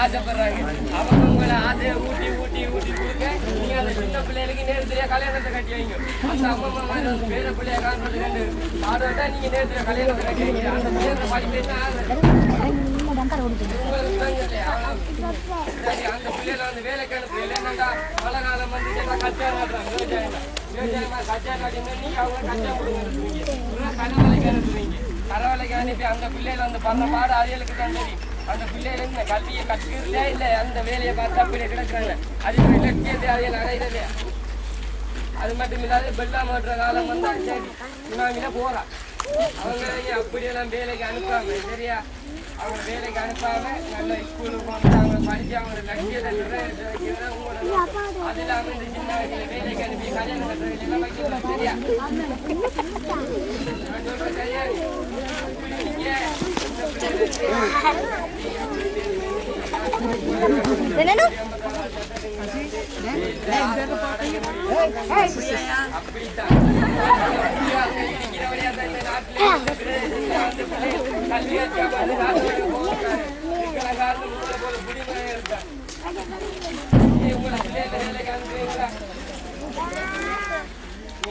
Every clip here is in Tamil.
ஆசைப்படுறாங்க. அவங்க உங்களை ஆசையை ஊட்டி ஊட்டி ஊட்டி கொடுக்க நீங்க அந்த சின்ன பிள்ளைகளுக்கு நேரத்திலேயே கல்யாணத்தை கட்டி வைங்க. அந்த அம்மா மாதிரி வேற பிள்ளைய காண்றது கண்டு ஆடோட்டா நீங்க நேரத்துல கல்யாணத்தை கட்டி வைங்க. அந்த பிள்ளைங்க படிப்பேன்னா அந்த பிள்ளைல வந்து வேலைக்கு அனுப்பு இல்லைன்னா மழை காலம் வந்து கச்சா நாட்டுறாங்க. விவசாயமா கச்சா நாட்டினா நீங்க அவங்க கச்சா கொடுங்க கனவலைக்கு அனுப்புவீங்க. கனவலைக்கு அனுப்பி அந்த பிள்ளைல வந்து பண்ண பாடு அரியலுக்கு தான் தெரியும். அந்த பிள்ளைல இந்த கல்வியை கற்றுக்கிறதே இல்லை. அந்த வேலையை பார்த்து அப்படியே கிடக்குறாங்க. அதுக்கு இலட்சியத்தை அதையில் அடையிறதே. அது மட்டும் இல்லாத வெள்ளம் ஓட்டுற காலம் வந்து சரி சுனாமியில போறா. அவங்க அப்படியெல்லாம் வேலைக்கு அனுப்பாம சரியா அவங்க வேலைக்கு அனுப்பாம நல்ல ஸ்கூலுக்கு வந்து அவங்க படிச்சு அவங்க லட்சியத்தை நிறைவேற்ற உங்களோட அது இல்லாம இந்த சின்ன வயசுல வேலைக்கு அனுப்பி கல்யாணம் கட்டுறதுலாம் வைக்கலாம் சரியா. நான் சொல்றேன் சரியா.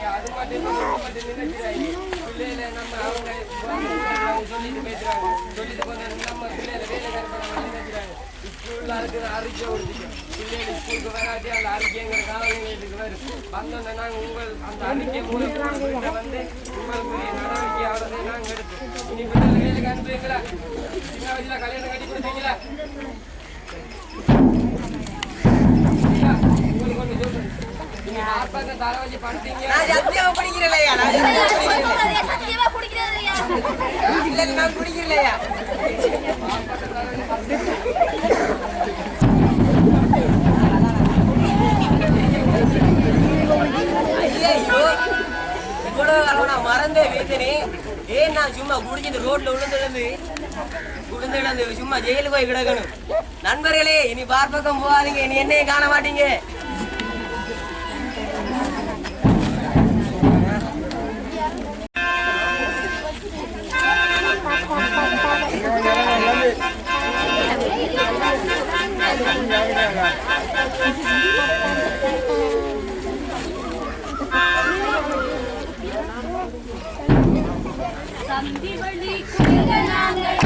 அது மட்டும் நினைக்கிறாங்க பிள்ளைல நம்ம அவங்க சொல்லிட்டு பேசுறாங்க. சொல்லிட்டு போன நம்ம பிள்ளைல வேலை நினைக்கிறாங்க. ஸ்கூல்ல இருக்கிற அறிக்கை ஒழிச்சுக்கும் பிள்ளைகள் ஸ்கூலுக்கு வராட்டி அந்த அறிக்கைங்கிற காலங்களுக்கு வரும். வந்தோன்னா நாங்கள் உங்கள் அந்த அறிக்கை மூலம் வந்து உங்களுக்குரிய நடவடிக்கையானதை நாங்கள் எடுப்போம். இனி பிள்ளைகள் வேலைக்கு அனுப்புவீங்களா? சின்ன வயசுல கல்யாணம் கட்டி கொடுத்தீங்களா? உங்களுக்கு ஒன்று சொல்றேன். நீங்க ஆர்ப்பாங்க தலை வச்சு படுத்தீங்க. நான் குடிக்கிறலையா? சத்தியமா குடிக்கிறதையா? இல்ல நான் குடிக்கிறலையா? மறந்தே வேதனே ஏன் நான் சும்மா குடிச்சிட்டு ரோட்ல விழுந்துடந்து சும்மா ஜெயிலுக்கு போய் கிடக்கணும். நண்பர்களே இனி பார்ப்பக்கம் போகாதீங்க. இனி என்னையும் காண மாட்டீங்க. தம்பி வழி குடிகளாங்கள்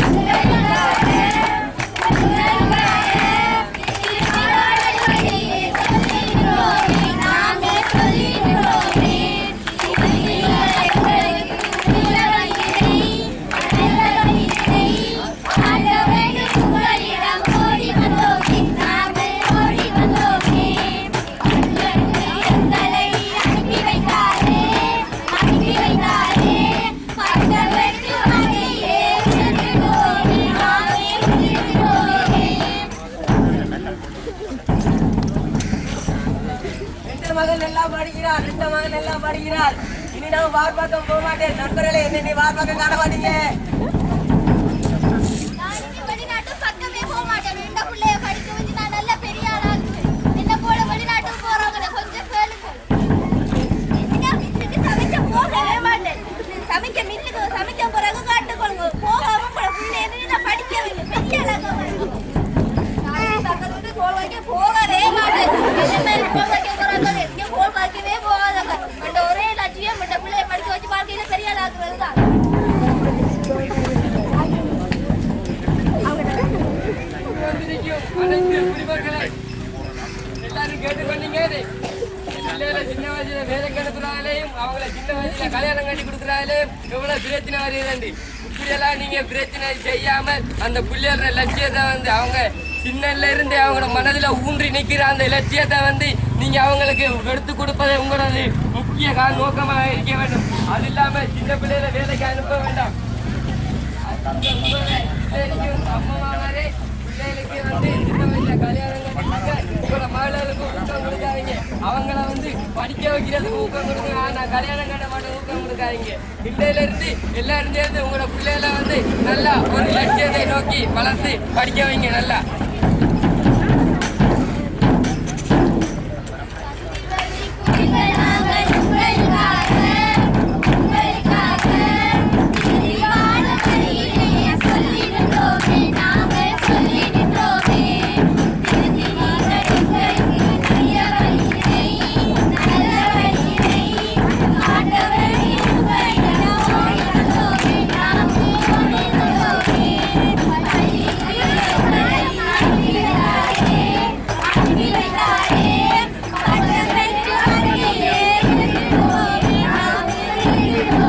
படிக்கிறார். இனி நான் வார்ப்பாக்கம் போக மாட்டேன். நண்பர்களே என்ன வார்ப்பாக்கம் காண மாட்டீங்க. வெளிநாட்டு பக்கமே போக மாட்டேன். இந்த பிள்ளைய படிக்க வச்சு நான் நல்ல பெரிய ஆளா என்ன போல வெளிநாட்டுக்கு போறவங்க கொஞ்சம் கேளுங்க. சமைக்க போகவே மாட்டேன். சமைக்க மில்லுக்கு சமைக்க பிறகு காட்டுக்கொள்ளுங்க. போகாம பிள்ளை நான் படிக்க வைங்க பெரிய ஆளாக பக்கத்து கோல் வைக்க போகவே மாட்டேன். கோல் வைக்க போறாங்க கோல் வைக்கவே போகாதங்க. ஒரே லட்சியம் பிள்ளைய படிக்க வச்சு வாழ்க்கையில பெரிய ஆளாக்குறது தான். எல்லாரும் கேட்டுக்கொண்டீங்க. சின்ன வயசுல வேலைக்கு அனுப்புறாங்களையும் அவங்கள சின்ன வயசுல கல்யாணம் கட்டி கொடுக்குறாங்களையும் எவ்வளவு பிரச்சனை வருது. இப்படியெல்லாம் நீங்க பிரச்சனை செய்யாமல் அந்த பிள்ளைகள லட்சியத்தை வந்து அவங்க சின்னல இருந்து அவங்களோட மனதில் ஊன்றி நிற்கிற அந்த லட்சியத்தை வந்து நீங்க அவங்களுக்கு எடுத்து கொடுப்பதை உங்களது முக்கிய நோக்கமாக இருக்க வேண்டும். அது இல்லாம சின்ன பிள்ளைகளை வேலைக்கு அனுப்ப வேண்டாம். அம்மாவே பிள்ளைகளுக்கு வந்து சின்ன வயசுல கல்யாணம் உங்களோட மகளுக்கு ஊக்கம் கொடுக்காதீங்க. அவங்கள வந்து படிக்க வைக்கிறதுக்கு ஊக்கம் கொடுங்க. நான் கல்யாணம் கட்ட மாட்டேன் ஊக்கம் கொடுக்காதீங்க. பிள்ளையில இருந்து எல்லாரும் சேர்ந்து உங்களோட பிள்ளைகளை வந்து நல்லா ஒரு லட்சியத்தை நோக்கி வளர்த்து படிக்க வைங்க. நல்லா Thank you.